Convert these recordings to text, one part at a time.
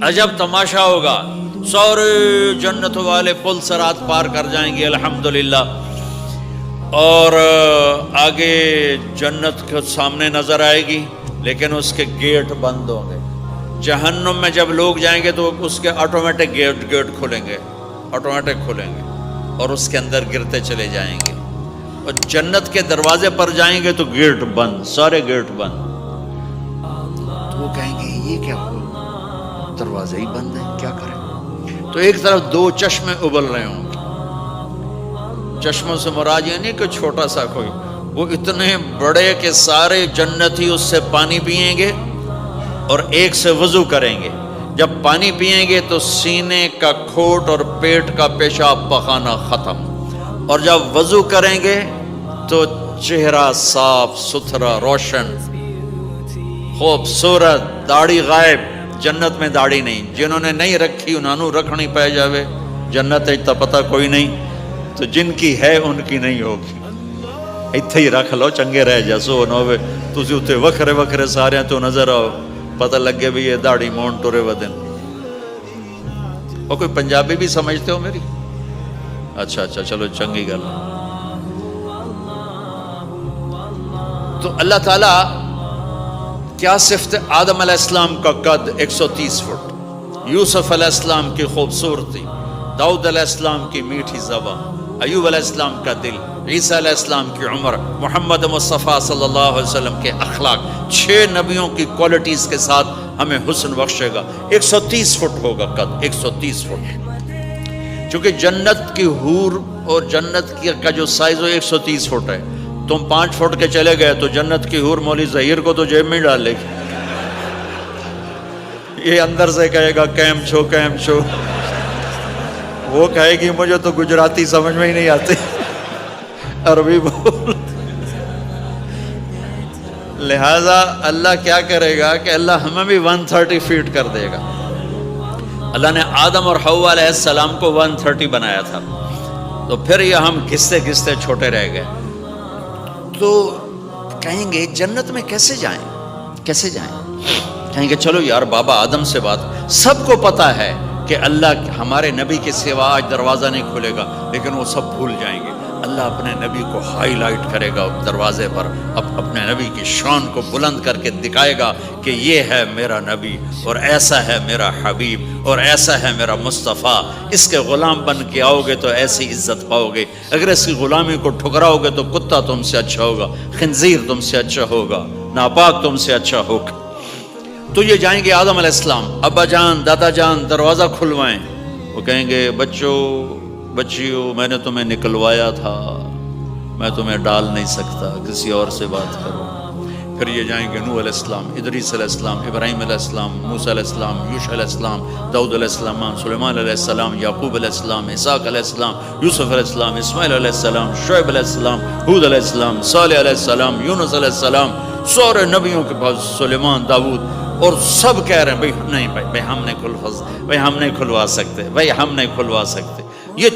عجب تماشا ہوگا، سارے جنت والے پل صراط پار کر جائیں گے الحمدللہ، اور آگے جنت کے سامنے نظر آئے گی لیکن اس کے گیٹ بند ہوں گے۔ جہنم میں جب لوگ جائیں گے تو اس کے آٹومیٹک گیٹ کھلیں گے، آٹومیٹک کھلیں گے اور اس کے اندر گرتے چلے جائیں گے، اور جنت کے دروازے پر جائیں گے تو گیٹ بند، سارے گیٹ بند۔ تو وہ کہیں گے یہ کیا ہوا، دروازے ہی بند ہیں، کیا کریں؟ تو ایک طرف دو چشمے ابل رہے ہوں گے، چشموں سے مراد یہ نہیں کہ چھوٹا سا کوئی، وہ اتنے بڑے کہ سارے جنتی اس سے پانی پئیں گے اور ایک سے وضو کریں گے۔ جب پانی پئیں گے تو سینے کا کھوٹ اور پیٹ کا پیشاب پخانہ ختم، اور جب وضو کریں گے تو چہرہ صاف ستھرا روشن خوبصورت، داڑھی غائب۔ جنت میں داڑھی نہیں، جنہوں نے نہیں رکھی انہوں نے رکھنی پہ جاوے، جنت تا پتہ کوئی نہیں، تو جن کی ہے ان کی نہیں ہوگی۔ اتھے ہی رکھ لو چنگے رہ جاسو نہ ہوئے تسی اتھے وکھرے وکھرے سارے تو نظر آؤ، پتہ لگے بھی یہ داڑھی مون ٹورے ودن۔ اور کوئی پنجابی بھی سمجھتے ہو میری؟ اچھا چلو چنگی گل۔ تو اللہ تعالیٰ کیا صفت آدم علیہ السلام کا قد 130 فٹ، یوسف علیہ السلام کی خوبصورتی، داؤد علیہ السلام کی میٹھی زبان، ایوب علیہ السلام کا دل، عیسیٰ علیہ السلام کی عمر، محمد مصطفیٰ صلی اللہ علیہ وسلم کے اخلاق، 6 نبیوں کی کوالٹیز کے ساتھ ہمیں حسن بخشے گا۔ 130 فٹ ہوگا قد، 130 فٹ، چونکہ جنت کی حور اور جنت کا جو سائز ہے 130 فٹ ہے۔ تم 5 فٹ کے چلے گئے تو جنت کی حور مولی ظہیر کو تو جیب میں ڈال لے گی، یہ اندر سے کہے گا کیم چھو، وہ کہے گی مجھے تو گجراتی سمجھ میں ہی نہیں آتی، عربی بول۔ لہذا اللہ کیا کرے گا کہ اللہ ہمیں بھی 130 فیٹ کر دے گا۔ اللہ نے آدم اور حوا علیہ السلام کو 130 بنایا تھا، تو پھر یہ ہم گھستے چھوٹے رہ گئے۔ تو کہیں گے جنت میں کیسے جائیں؟ کہیں گے چلو یار بابا آدم سے بات، سب کو پتہ ہے کہ اللہ ہمارے نبی کے سوا آج دروازہ نہیں کھلے گا، لیکن وہ سب بھول جائیں گے۔ اللہ اپنے نبی کو ہائی لائٹ کرے گا دروازے پر، اپنے نبی کی شان کو بلند کر کے دکھائے گا کہ یہ ہے میرا نبی، اور ایسا ہے میرا حبیب، اور ایسا ہے میرا مصطفیٰ۔ اس کے غلام بن کے آؤ گے تو ایسی عزت پاؤ گے، اگر اس کی غلامی کو ٹھکراؤ گے تو کتا تم سے اچھا ہوگا، خنزیر تم سے اچھا ہوگا، ناپاک تم سے اچھا ہوگا۔ تو یہ جائیں گے آدم علیہ السلام، ابا جان دادا جان دروازہ کھلوائیں۔ وہ کہیں گے بچیو میں نے تمہیں نکلوایا تھا، میں تمہیں ڈال نہیں سکتا، کسی اور سے بات کرو۔ پھر یہ جائیں گے نوح علیہ السلام، ادریس علیہ السلام، ابراہیم علیہ السلام، موسیٰ علیہ السلام، یوشع علیہ السلام، داؤد علیہ السلام، سلیمان علیہ السلام، یعقوب علیہ السلام، اسحاق علیہ السلام، یوسف علیہ السلام، اسماعیل علیہ السلام، شعیب علیہ السلام، ہود علیہ السلام، صالح علیہ السلام، یونس علیہ السلام، سارے نبیوں کے پاس، سلیمان، داؤد، اور سب کہہ رہے ہیں بھائی نہیں بھائی ہم نہیں کھلوا سکتے۔ یہ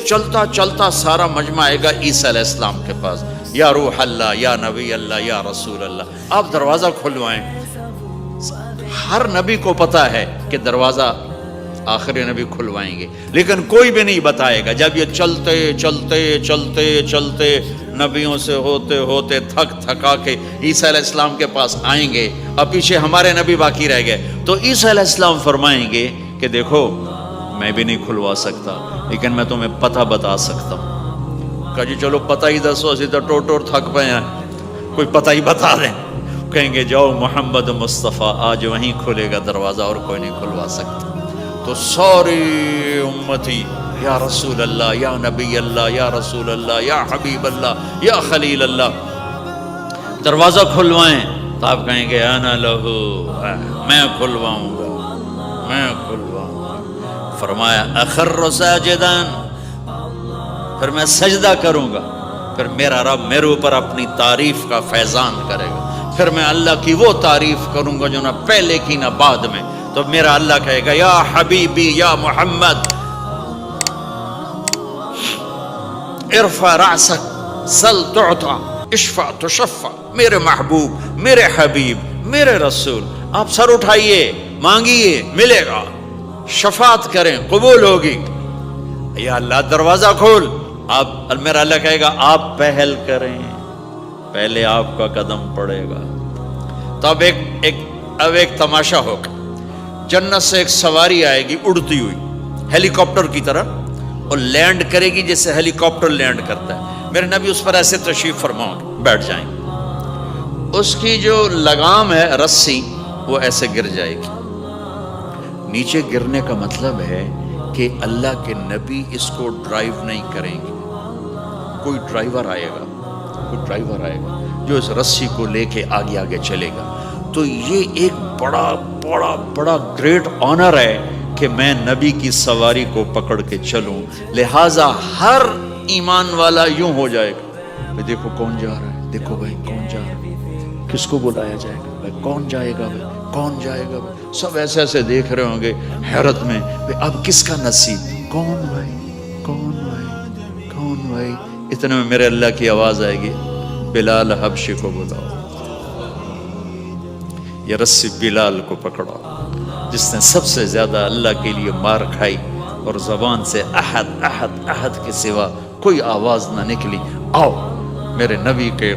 چلتا سارا مجمع آئے گا عیسیٰ علیہ السلام کے پاس، یا روح اللہ، یا نبی اللہ، یا رسول اللہ، آپ دروازہ کھلوائیں۔ ہر نبی کو پتا ہے کہ دروازہ آخری نبی کھلوائیں گے، لیکن کوئی بھی نہیں بتائے گا۔ جب یہ چلتے نبیوں سے ہوتے تھکا کے عیسیٰ علیہ السلام کے پاس آئیں گے، اب پیچھے ہمارے نبی باقی رہ گئے، تو عیسیٰ علیہ السلام فرمائیں گے کہ دیکھو میں بھی نہیں کھلوا سکتا، لیکن میں تمہیں پتہ بتا سکتا ہوں۔ کہا جی چلو پتہ ہی دسو، اسی تو ٹور تھک پے ہیں، کوئی پتہ ہی بتا دیں۔ کہیں گے جاؤ محمد مصطفیٰ، آج وہیں کھلے گا دروازہ، اور کوئی نہیں کھلوا سکتا۔ تو ساری امتی یا رسول اللہ، یا نبی اللہ، یا رسول اللہ، یا حبیب اللہ، یا خلیل اللہ، دروازہ کھلوائیں۔ تو آپ کہیں گے انا لہو، میں کھلواؤں گا۔ فرمایا اخر ساجدان، پھر میں سجدہ کروں گا، پھر میرا رب میرے اوپر اپنی تعریف کا فیضان کرے گا، پھر میں اللہ کی وہ تعریف کروں گا جو نہ پہلے کی نہ بعد میں۔ تو میرا اللہ کہے گا یا حبیبی یا محمد ارفع رأسک سل تعطا اشفع تشفع، میرے محبوب، میرے حبیب، میرے رسول، آپ سر اٹھائیے، مانگیے، ملے گا۔ شفاعت کریں قبول ہوگی. یا اللہ دروازہ کھول. آپ میرا اللہ کہے گا آپ پہل کریں, پہلے آپ کا قدم پڑے گا. تو اب ایک تماشا ہوگا. جنت سے ایک سواری آئے گی اڑتی ہوئی ہیلی کاپٹر کی طرح, اور لینڈ کرے گی جیسے ہیلی کاپٹر لینڈ کرتا ہے. میرے نبی اس پر ایسے تشریف فرماؤں گے, بیٹھ جائیں گے. اس کی جو لگام ہے رسی وہ ایسے گر جائے گی. نیچے گرنے کا مطلب ہے کہ اللہ کے نبی اس کو ڈرائیو نہیں کریں گے. کوئی ڈرائیور آئے گا جو اس رسی کو لے کے آگے آگے چلے گا. تو یہ ایک بڑا بڑا بڑا گریٹ آنر ہے کہ میں نبی کی سواری کو پکڑ کے چلوں. لہٰذا ہر ایمان والا یوں ہو جائے گا, دیکھو کون جا رہا ہے, دیکھو بھائی کون جا رہا ہے, کس کو بلایا جائے گا, بھائی کون جائے گا, بھائی کون جائے گا. بھائی سب ایسے ایسے دیکھ رہے ہوں گے حیرت میں, اب کس کا نصیب, کون بھائی کون بھائی کون بھائی. اتنے میں میرے اللہ کی آواز آئے گی, بلال حبشی کو بلاؤ. یہ رسی بلال کو پکڑا جس نے سب سے زیادہ اللہ کے لیے مار کھائی, اور زبان سے احد احد احد کے سوا کوئی آواز نہ نکلی. آؤ, میرے نبی کے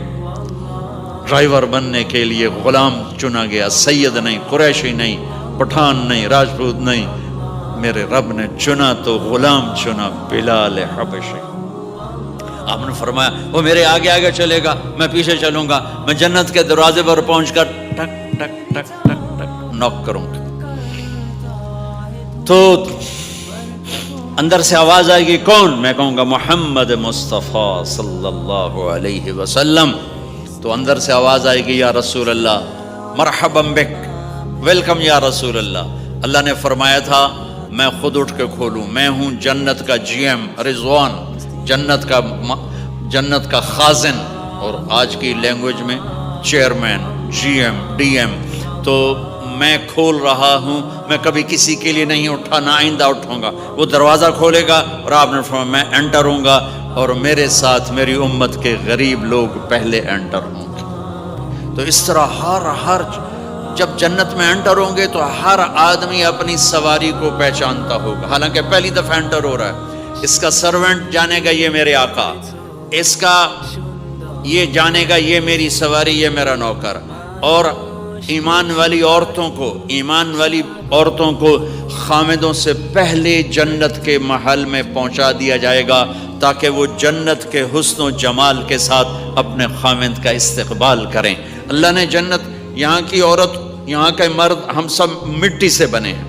ڈرائیور بننے کے لیے غلام چنا گیا. سید نہیں, قریشی نہیں, پٹھان نہیں, راجپوت نہیں, میرے رب نے چنا تو غلام چنا, بلال حبشی. آپ نے فرمایا وہ میرے آگے آگے چلے گا, میں پیچھے چلوں گا. میں جنت کے دروازے پر پہنچ کر ٹک ٹک ٹک ٹک ٹک نوک کروں گا. تو اندر سے آواز آئے گی, کون؟ میں کہوں گا محمد مصطفیٰ صلی اللہ علیہ وسلم. تو اندر سے آواز آئے گی, یا رسول اللہ, مرحبا بک, ویلکم یا رسول اللہ. اللہ نے فرمایا تھا میں خود اٹھ کے کھولوں. میں ہوں جنت کا جی ایم رضوان, جنت کا خازن, اور آج کی لینگویج میں chairman, G M, D M. تو میں کھول رہا ہوں, میں کبھی کسی کے لیے نہیں اٹھا, نہ آئندہ اٹھوں گا. وہ دروازہ کھولے گا اور آپ نے فرمایا میں انٹر ہوں گا, اور میرے ساتھ میری امت کے غریب لوگ پہلے انٹر ہوں گے. تو اس طرح ہر جب جنت میں انٹر ہوں گے تو ہر آدمی اپنی سواری کو پہچانتا ہوگا. حالانکہ پہلی دفعہ انٹر ہو رہا ہے. اس کا سرونٹ جانے گا یہ میرے آقا, اس کا یہ جانے گا یہ میری سواری, یہ میرا نوکر. اور ایمان والی عورتوں کو خامدوں سے پہلے جنت کے محل میں پہنچا دیا جائے گا, تاکہ وہ جنت کے حسن و جمال کے ساتھ اپنے خامد کا استقبال کریں. اللہ نے جنت, یہاں کی عورت, یہاں کے مرد, ہم سب مٹی سے بنے ہیں.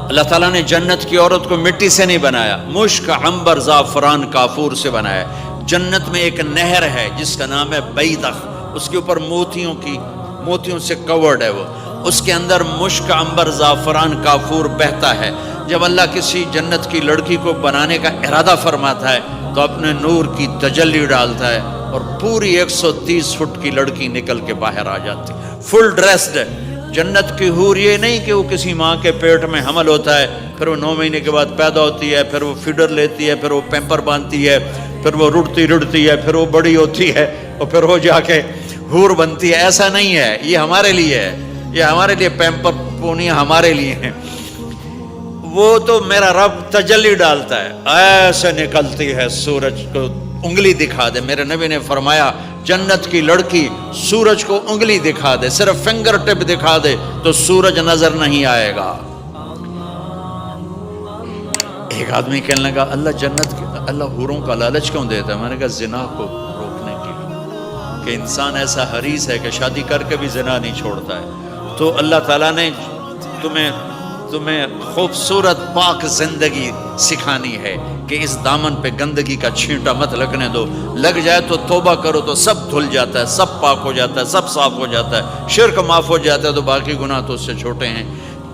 اللہ تعالیٰ نے جنت کی عورت کو مٹی سے نہیں بنایا, مشک, عنبر, زعفران, کافور سے بنایا. جنت میں ایک نہر ہے جس کا نام ہے بیدخ, اس کے اوپر موتیوں سے کورڈ ہے. وہ اس کے اندر مشک, عنبر, زعفران, کافور بہتا ہے. جب اللہ کسی جنت کی لڑکی کو بنانے کا ارادہ فرماتا ہے تو اپنے نور کی تجلی ڈالتا ہے, اور پوری 130 فٹ کی لڑکی نکل کے باہر آ جاتی, فل ڈریسڈ ہے. جنت کی حور یہ نہیں کہ وہ کسی ماں کے پیٹ میں حمل ہوتا ہے, پھر وہ 9 مہینے کے بعد پیدا ہوتی ہے, پھر وہ فیڈر لیتی ہے, پھر وہ پیمپر باندھتی ہے, پھر وہ رڑتی ہے, پھر وہ بڑی ہوتی ہے, اور پھر وہ جا کے حور بنتی ہے. ایسا نہیں ہے, یہ ہمارے لیے ہے, یہ ہمارے لیے پیمپر پونی ہمارے لیے ہیں. وہ تو میرا رب تجلی ڈالتا ہے, ایسے نکلتی ہے سورج کو انگلی دکھا دے. میرے نبی نے فرمایا جنت کی لڑکی سورج کو انگلی دکھا دے, صرف فنگر ٹپ دکھا دے تو سورج نظر نہیں آئے گا. ایک آدمی کہنے لگا اللہ حوروں کا لالچ کیوں دیتا ہے؟ میں نے کہا زنا کو روکنے کے لیے, کہ انسان ایسا حریص ہے کہ شادی کر کے بھی زنا نہیں چھوڑتا ہے. تو اللہ تعالیٰ نے تمہیں خوبصورت پاک زندگی سکھانی ہے کہ اس دامن پہ گندگی کا چھینٹا مت لگنے دو. لگ جائے تو توبہ کرو تو سب دھل جاتا ہے, سب پاک ہو جاتا ہے, سب صاف ہو جاتا ہے, شرک معاف ہو جاتا ہے, تو باقی گناہ تو اس سے چھوٹے ہیں.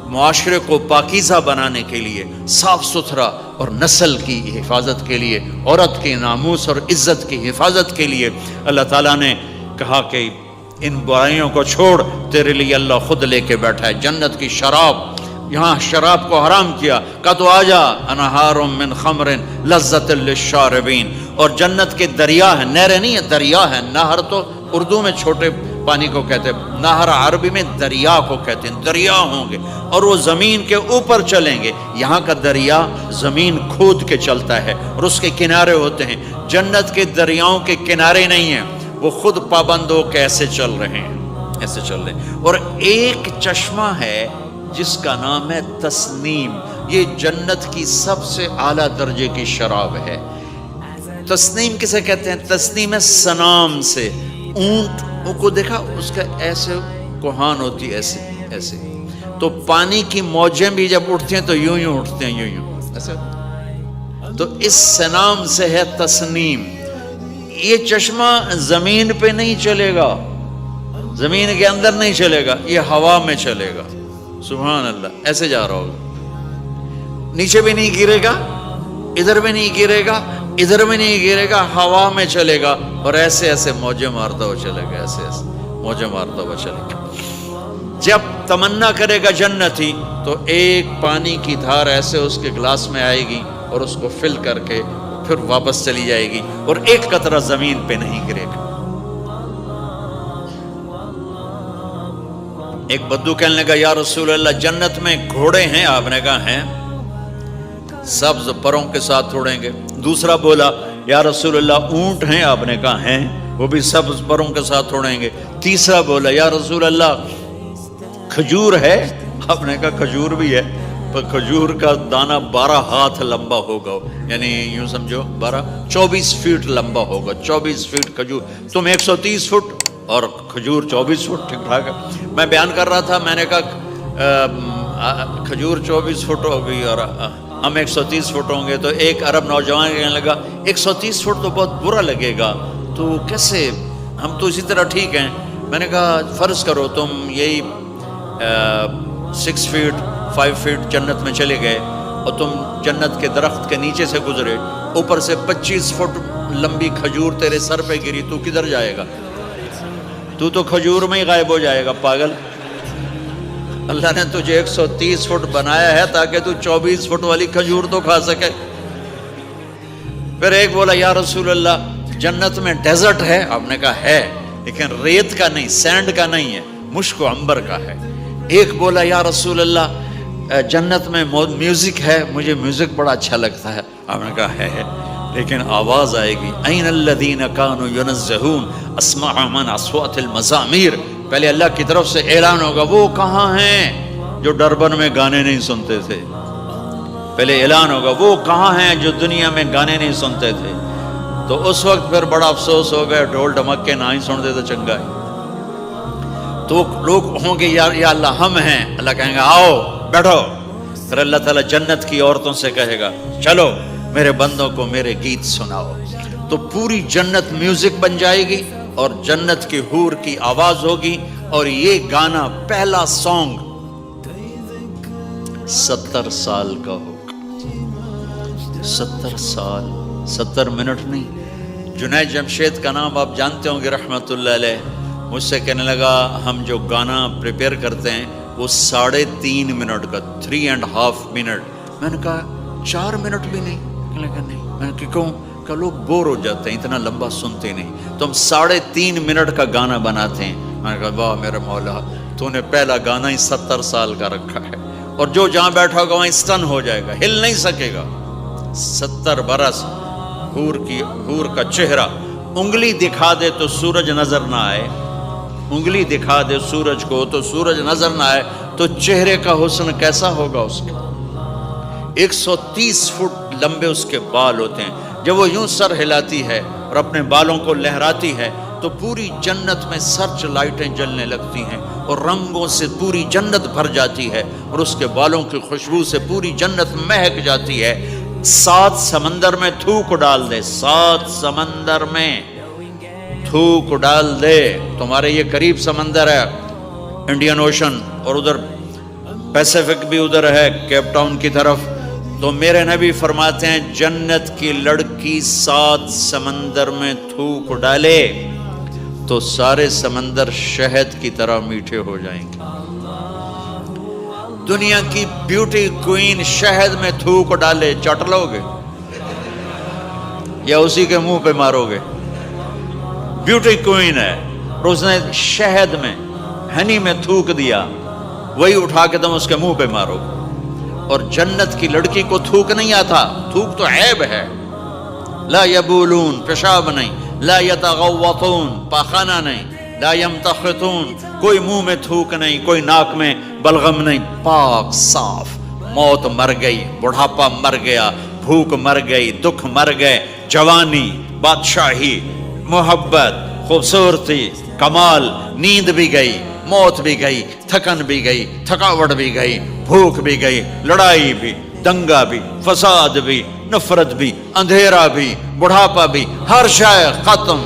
معاشرے کو پاکیزہ بنانے کے لیے, صاف ستھرا, اور نسل کی حفاظت کے لیے, عورت کے ناموس اور عزت کی حفاظت کے لیے اللہ تعالیٰ نے کہا کہ ان برائیوں کو چھوڑ, تیرے لیے اللہ خود لے کے بیٹھا ہے جنت کی شراب. یہاں شراب کو حرام کیا, کہا تو آجا انہار من خمر لذت للشاربین. اور جنت کے دریا ہیں, نہریں نہیں ہیں, دریا ہیں. نہر تو اردو میں چھوٹے پانی کو کہتے ہیں، نہر عربی میں دریا کو کہتے ہیں، دریا ہوں گے اور وہ زمین کے اوپر چلیں گے۔ یہاں کا دریا زمین کھود کے چلتا ہے اور اس کے کنارے ہوتے ہیں۔ جنت کے دریاؤں کے کنارے نہیں ہیں، وہ خود پابند ہو کے ایسے چل رہے ہیں، ایسے چل رہے ہیں۔ اور ایک چشمہ ہے جس کا نام ہے تسنیم، یہ جنت کی سب سے اعلیٰ درجے کی شراب ہے۔ تسنیم کسے کہتے ہیں؟ تسنیم ہے سنام سے، اونٹ کو دیکھا اس کا ایسے کوہان ہوتی ہے، ایسے ایسے، تو پانی کی موجیں بھی جب اٹھتی ہیں تو یوں یوں اٹھتے ہیں، یوں یوں ایسے، تو اس سنام سے ہے تسنیم۔ یہ چشمہ زمین پہ نہیں چلے گا، زمین کے اندر نہیں چلے گا، یہ ہوا میں چلے گا، سبحان اللہ، ایسے جا رہا ہوگا، نیچے بھی نہیں گرے گا، ادھر بھی نہیں گرے گا، ادھر میں نہیں گرے گا، ہوا میں چلے گا اور ایسے ایسے موجیں مارتا ہوا چلے گا، ایسے ایسے موجیں مارتا ہوا چلے گا۔ جب تمنا کرے گا جنتی تو ایک پانی کی دھار ایسے اس کے گلاس میں آئے گی اور اس کو فل کر کے پھر واپس چلی جائے گی اور ایک قطرہ زمین پہ نہیں گرے گا۔ ایک بدو کہنے لگا یا رسول اللہ جنت میں گھوڑے ہیں؟ آپ نے کہا ہیں، سبز پروں کے ساتھ اڑیں گے۔ دوسرا بولا یا رسول اللہ اونٹ ہیں؟ آپ نے کہا ہیں، وہ بھی سبز پروں کے ساتھ اڑیں گے۔ تیسرا بولا یا رسول اللہ کھجور ہے؟ آپ نے کہا کھجور بھی ہے، پر کھجور کا دانہ 12 ہاتھ لمبا ہوگا، یعنی یوں سمجھو 24 فٹ لمبا ہوگا، 24 فٹ کھجور، تم 130 فٹ اور کھجور 24 فٹ، ٹھیک ٹھاک ہے۔ میں بیان کر رہا تھا، میں نے کہا کھجور 24 فٹ ہوگی اور ہم 130 فٹ ہوں گے، تو ایک عرب نوجوان کہنے لگا 130 فٹ تو بہت برا لگے گا، تو کیسے، ہم تو اسی طرح ٹھیک ہیں۔ میں نے کہا فرض کرو تم یہی 6 فٹ 5 فٹ جنت میں چلے گئے اور تم جنت کے درخت کے نیچے سے گزرے، اوپر سے 25 فٹ لمبی کھجور تیرے سر پہ گری، تو کدھر جائے گا؟ تو کھجور میں ہی غائب ہو جائے گا، پاگل۔ اللہ نے تجھے 130 فٹ بنایا ہے تاکہ تو 24 فٹ والی کھجور تو کھا سکے۔ پھر ایک بولا یا رسول اللہ جنت میں ڈیزرٹ ہے؟ آپ نے کہا ہے، لیکن ریت کا نہیں، سینڈ کا نہیں ہے، مشک و عنبر کا ہے۔ ایک بولا یا رسول اللہ جنت میں میوزک ہے؟ مجھے میوزک بڑا اچھا لگتا ہے۔ آپ نے کہا ہے، لیکن آواز آئے گی این الذین کانوا ینزہون اسمع من اصوات المزامیر، پہلے اللہ کی طرف سے اعلان ہوگا وہ کہاں ہیں جو ڈربن میں گانے نہیں سنتے تھے، پہلے اعلان ہوگا وہ کہاں ہیں جو دنیا میں گانے نہیں سنتے تھے، تو اس وقت پھر بڑا افسوس ہوگا، ڈھول ڈھمکے نہ ہی سنتے تو چنگا ہے۔ تو لوگ ہوں گے یا اللہ ہم ہیں، اللہ کہیں گا آؤ بیٹھو، پھر اللہ تعالیٰ جنت کی عورتوں سے کہے گا چلو میرے بندوں کو میرے گیت سناؤ، تو پوری جنت میوزک بن جائے گی اور جنت کی حور کی آواز ہوگی، اور یہ گانا پہلا سانگ 70 سال کا ہوگا، 70 سال، 70 منٹ نہیں۔ جنید جمشید کا نام آپ جانتے ہوں گے رحمت اللہ علیہ، مجھ سے کہنے لگا ہم جو گانا پریپیئر کرتے ہیں وہ 3.5 منٹ کا، 3.5 منٹ۔ میں نے کہا 4 منٹ بھی نہیں؟ کہنے لگا نہیں۔ میں نے کہا کیوں؟ کہ لوگ بور ہو جاتے ہیں، اتنا لمبا سنتے نہیں، تو ہم 3.5 منٹ کا گانا بناتے ہیں۔ میں نے کہا واہ میرے مولا، تو نے پہلا گانا ہی 70 سال کا رکھا ہے، اور جو جہاں بیٹھا ہوگا وہیں اسٹن ہو جائے گا، ہل نہیں سکے گا۔ 70 برس حور کا چہرہ، انگلی دکھا دے تو سورج نظر نہ آئے، انگلی دکھا دے سورج کو تو سورج نظر نہ آئے، تو چہرے کا حسن کیسا ہوگا اس کے؟ 130 فٹ لمبے اس کے بال ہوتے ہیں، جب وہ یوں سر ہلاتی ہے اور اپنے بالوں کو لہراتی ہے تو پوری جنت میں سرچ لائٹیں جلنے لگتی ہیں اور رنگوں سے پوری جنت بھر جاتی ہے، اور اس کے بالوں کی خوشبو سے پوری جنت مہک جاتی ہے۔ 7 سمندر میں تھوک ڈال دے، 7 سمندر میں تھوک ڈال دے، تمہارے یہ قریب سمندر ہے انڈین اوشن، اور ادھر پیسیفک بھی ادھر ہے کیپ ٹاؤن کی طرف، تو میرے نبی فرماتے ہیں جنت کی لڑکی 7 سمندر میں تھوک ڈالے تو سارے سمندر شہد کی طرح میٹھے ہو جائیں گے۔ دنیا کی بیوٹی کوئین شہد میں تھوک ڈالے، چٹ لو گے یا اسی کے منہ پہ مارو گے؟ بیوٹی کوئین ہے، اور اس نے شہد میں ہنی میں تھوک دیا، وہی اٹھا کے تم اس کے منہ پہ مارو گے۔ اور جنت کی لڑکی کو تھوک نہیں آتا، تھوک تو عیب ہے۔ لا یبولون، پیشاب نہیں، لا یتغوطون، پاخانہ نہیں، لا یمتخطون، کوئی منہ میں تھوک نہیں، کوئی ناک میں بلغم نہیں، پاک صاف۔ موت مر گئی، بڑھاپا مر گیا، بھوک مر گئی، دکھ مر گئے، جوانی، بادشاہی، محبت، خوبصورتی، کمال، نیند بھی گئی، موت بھی گئی، تھکن بھی گئی، تھکاوٹ بھی گئی، بھوک بھی گئی، لڑائی بھی، دنگا بھی، فساد بھی، نفرت بھی، اندھیرا بھی، بڑھاپا بھی، ہر شے ختم۔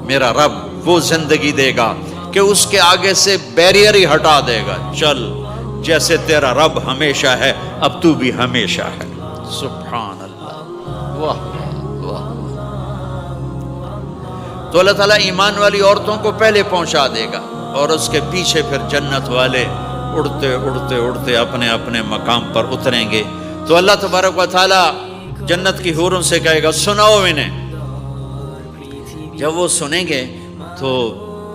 میرا رب وہ زندگی دے گا کہ اس کے آگے سے بیریئر ہی ہٹا دے گا، چل جیسے تیرا رب ہمیشہ ہے اب تو بھی ہمیشہ ہے۔ سبحان اللہ، واہ واہ۔ تو اللہ تعالیٰ ایمان والی عورتوں کو پہلے پہنچا دے گا اور اس کے پیچھے پھر جنت والے اڑتے اڑتے اڑتے اپنے اپنے مقام پر اتریں گے۔ تو اللہ تبارک و تعالیٰ جنت کی حوروں سے کہے گا سناؤ انہیں۔ جب وہ سنیں گے تو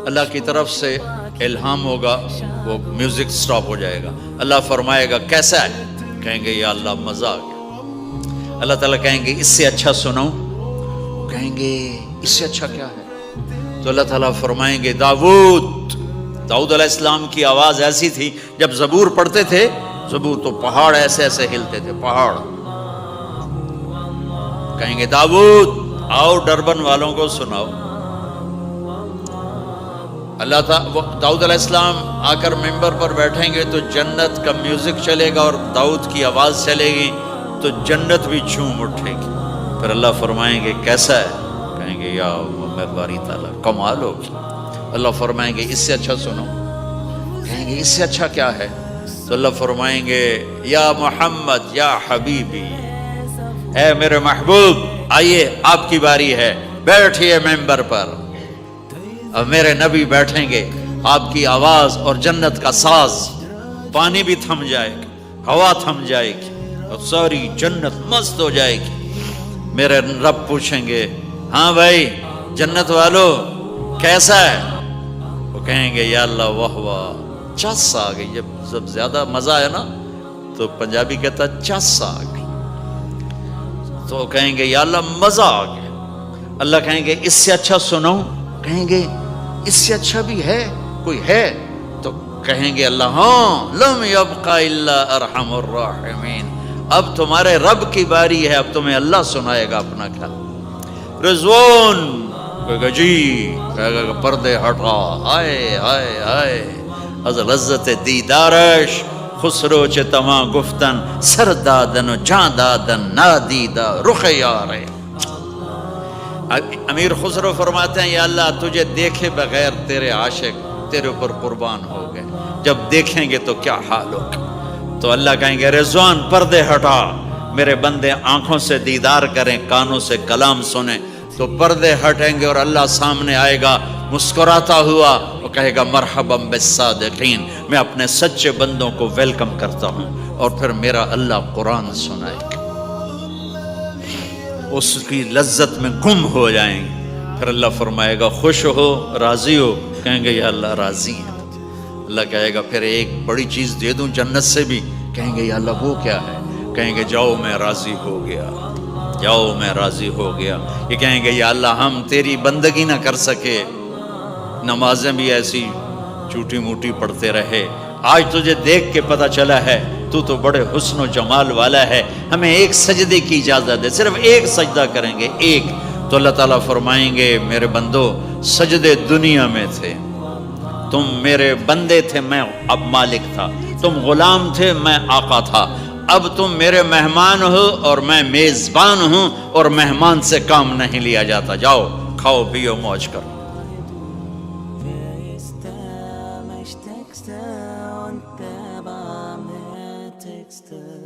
اللہ کی طرف سے الہام ہوگا، وہ میوزک سٹاپ ہو جائے گا، اللہ فرمائے گا کیسا ہے؟ کہیں گے یا اللہ مزہ آ گیا۔ اللہ تعالیٰ کہیں گے اس سے اچھا سناؤں؟ کہیں گے اس سے اچھا کیا ہے؟ تو اللہ تعالیٰ فرمائیں گے داؤد علیہ السلام کی آواز ایسی تھی، جب زبور پڑھتے تھے، زبور تو پہاڑ ایسے ایسے ہلتے تھے، پہاڑ۔ کہیں گے داؤد آؤ ڈربن والوں کو سناؤ۔ اللہ تعالیٰ داؤد علیہ السلام آ کر ممبر پر بیٹھیں گے تو جنت کا میوزک چلے گا اور داؤد کی آواز چلے گی تو جنت بھی جھوم اٹھے گی۔ پھر اللہ فرمائیں گے کیسا ہے؟ کہیں گے یا میں باری تعالیٰ کمال ہوگی۔ اللہ فرمائیں گے اس سے اچھا سنو۔ کہیں گے اس سے اچھا کیا ہے؟ تو اللہ فرمائیں گے یا محمد یا حبیبی، اے میرے محبوب آئیے آپ کی باری ہے، بیٹھیے ممبر پر۔ اب میرے نبی بیٹھیں گے، آپ کی آواز اور جنت کا ساز، پانی بھی تھم جائے گا، ہوا تھم جائے گی اور ساری جنت مست ہو جائے گی۔ میرے رب پوچھیں گے ہاں بھائی جنت والو کیسا ہے؟ وہ کہیں گے یا اللہ واہ واہ، چس آ گئی۔ جب زیادہ مزہ ہے نا تو پنجابی کہتا چس آ گئی، تو کہیں گے یا اللہ مزہ آ گیا۔ اللہ کہیں گے اس سے اچھا سنو؟ کہیں گے اس سے اچھا بھی ہے، کوئی ہے؟ تو کہیں گے اللہ ہاں لم یبق الا ارحم الراحمین، اب تمہارے رب کی باری ہے، اب تمہیں اللہ سنائے گا اپنا خیال۔ رضوان کہے گا جی، کہے گا پردے ہٹا، ہائے ہائے ہائے از لذت دیدارش خسرو چه تما گفتن سر دادن و جان دادن نادیدہ رخ یارے۔ امیر خسرو فرماتے ہیں یا اللہ تجھے دیکھے بغیر تیرے عاشق تیرے اوپر قربان ہو گئے، جب دیکھیں گے تو کیا حال ہوگا؟ تو اللہ کہیں گے رضوان پردے ہٹا، میرے بندے آنکھوں سے دیدار کریں، کانوں سے کلام سنیں۔ تو پردے ہٹیں گے اور اللہ سامنے آئے گا مسکراتا ہوا، وہ کہے گا مرحبا بالصادقین، میں اپنے سچے بندوں کو ویلکم کرتا ہوں۔ اور پھر میرا اللہ قرآن سنائے گا، اس کی لذت میں گم ہو جائیں گے۔ پھر اللہ فرمائے گا خوش ہو، راضی ہو؟ کہیں گے یا اللہ راضی ہیں۔ اللہ کہے گا پھر ایک بڑی چیز دے دوں جنت سے بھی؟ کہیں گے یا اللہ وہ کیا ہے؟ کہیں گے جاؤ میں راضی ہو گیا، جاؤ میں راضی ہو گیا۔ یہ کہیں گے یا اللہ ہم تیری بندگی نہ کر سکے، نمازیں بھی ایسی چوٹی موٹی پڑھتے رہے، آج تجھے دیکھ کے پتہ چلا ہے تو بڑے حسن و جمال والا ہے، ہمیں ایک سجدے کی اجازت دے، صرف ایک سجدہ کریں گے، ایک۔ تو اللہ تعالیٰ فرمائیں گے میرے بندو سجدے دنیا میں تھے، تم میرے بندے تھے، میں اب مالک تھا، تم غلام تھے، میں آقا تھا، اب تم میرے مہمان ہو اور میں میزبان ہوں، اور مہمان سے کام نہیں لیا جاتا، جاؤ کھاؤ پیو موج کرو۔ Wer ist der Mächtigste und der